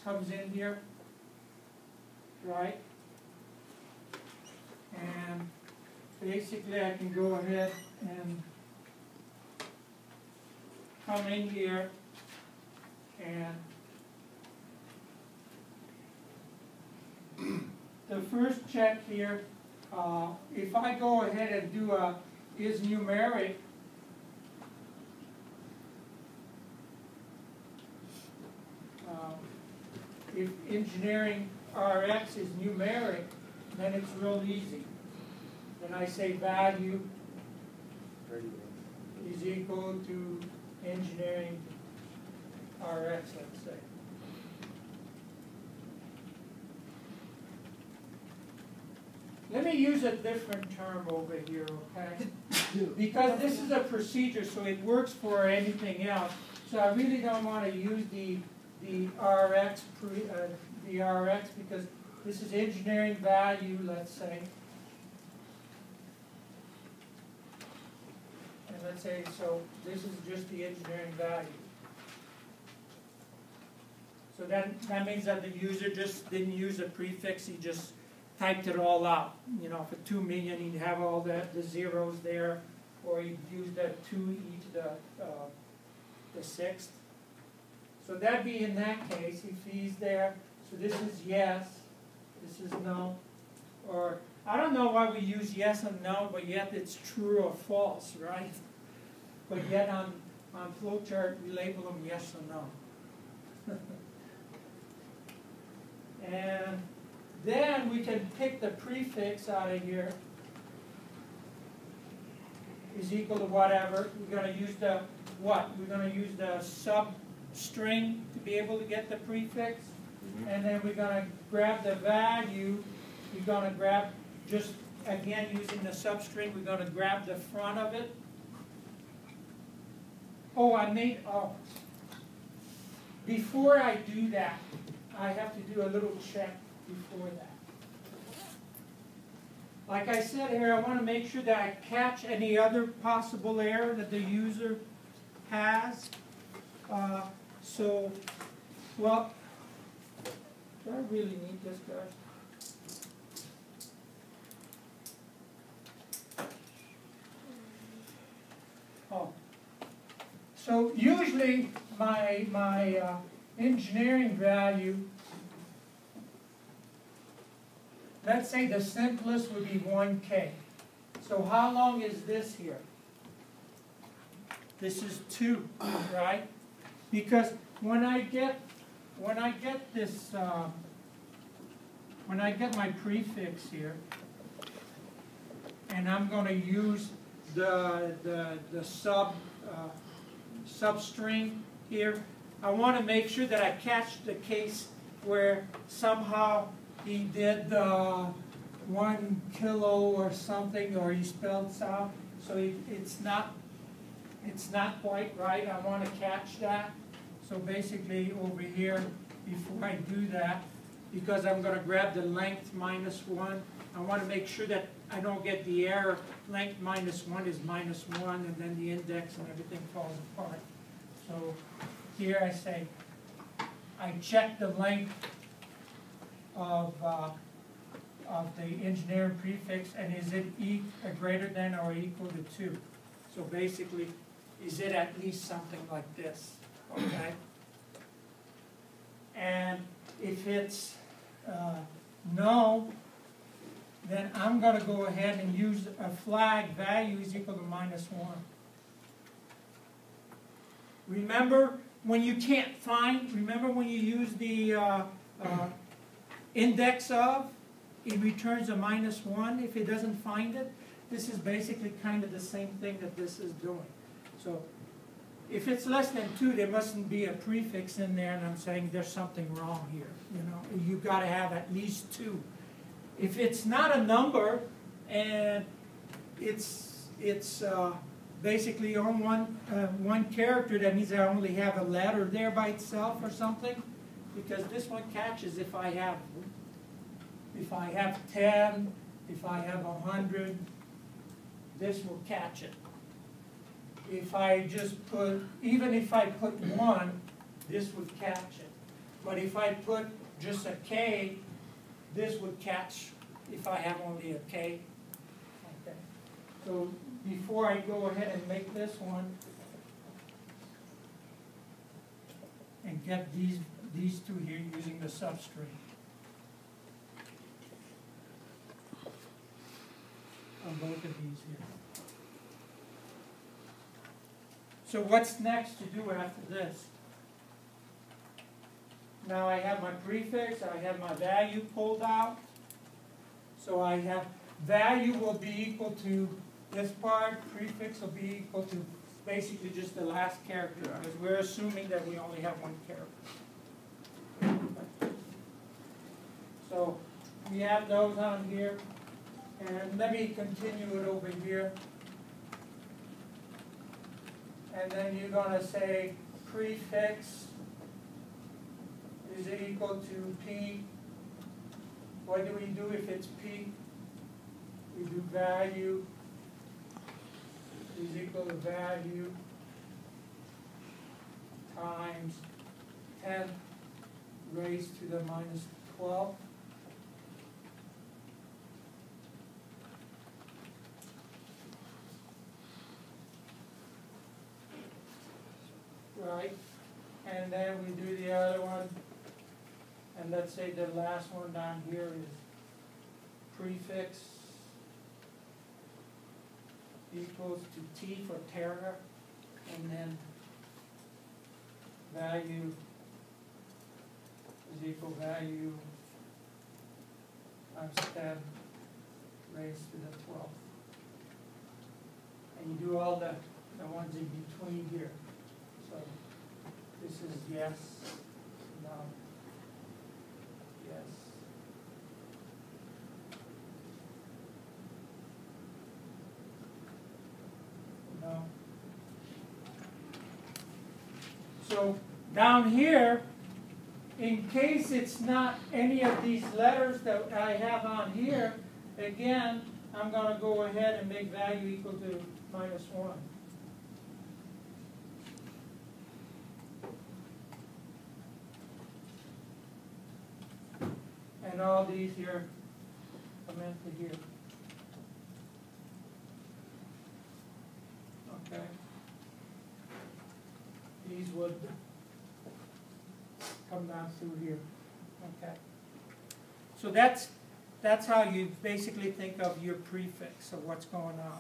comes in here, right? And basically I can go ahead and come in here and the first check here, if I go ahead and do a is numeric, if engineering Rx is numeric, then it's real easy. Then I say value is equal to engineering Rx, let's say. Let me use a different term over here, okay? Because this is a procedure, so it works for anything else. So I really don't want to use the RX because this is engineering value, let's say. And let's say, so this is just the engineering value. So that means that the user just didn't use a prefix, he just typed it all out. You know, for 2 million, he'd have all the zeros there, or he'd use that 2e to the sixth. So that'd be in that case, if he's there. So this is yes, this is no. Or, I don't know why we use yes and no, but yet it's true or false, right? But yet on flowchart, we label them yes or no. And then we can pick the prefix out of here is equal to whatever. We're going to use the what? We're going to use the substring to be able to get the prefix. And then we're going to grab the value. We're going to grab, just again using the substring, we're going to grab the front of it. Before I do that, I have to do a little check before that. Like I said here, I want to make sure that I catch any other possible error that the user has. Well, do I really need this, guys? Oh. So usually my engineering value, let's say the simplest would be 1K. So how long is this here? This is 2, right? Because when I get this, when I get my prefix here, and I'm going to use the substring here, I want to make sure that I catch the case where somehow he did 1 kilo or something, or he spelled out, so it's not quite right. I want to catch that. So basically over here, before I do that, because I'm going to grab the length minus 1, I want to make sure that I don't get the error. Length minus 1 is minus 1, and then the index and everything falls apart. So here I say, I check the length of the engineering prefix, and is it greater than or equal to 2? So basically, is it at least something like this? Okay? And if it's no, then I'm going to go ahead and use a flag value is equal to minus 1. Remember when you can't find, remember when you use the index of, it returns a minus 1 if it doesn't find it. This is basically kind of the same thing that this is doing. So if it's less than 2, there mustn't be a prefix in there, and I'm saying there's something wrong here. You know, you've got to have at least 2. If it's not a number and it's basically on one character, that means I only have a letter there by itself or something, because this one catches if I have 10, if I have 100, this will catch it. If I just put, even if I put 1, this would catch it. But if I put just a K, this would catch if I have only a K. Okay. So before I go ahead and make this one, and get these two here using the substring. On both of these here. So what's next to do after this? Now I have my prefix, I have my value pulled out. So I have value will be equal to this part, prefix will be equal to basically just the last character, because we're assuming that we only have one character. So we have those on here, and let me continue it over here. And then you're going to say prefix is equal to P. What do we do if it's P? We do value is equal to value times 10 raised to the minus 12. Right? And then we do the other one. And let's say the last one down here is prefix equals to T for terror, and then value is equal value times 10 raised to the 12th. And you do all the ones in between here. So this is yes, no, yes. No. So down here, in case it's not any of these letters that I have on here, again, I'm going to go ahead and make value equal to minus 1. And all these here come into here. Okay. These would come down through here. Okay. So that's how you basically think of your prefix of what's going on.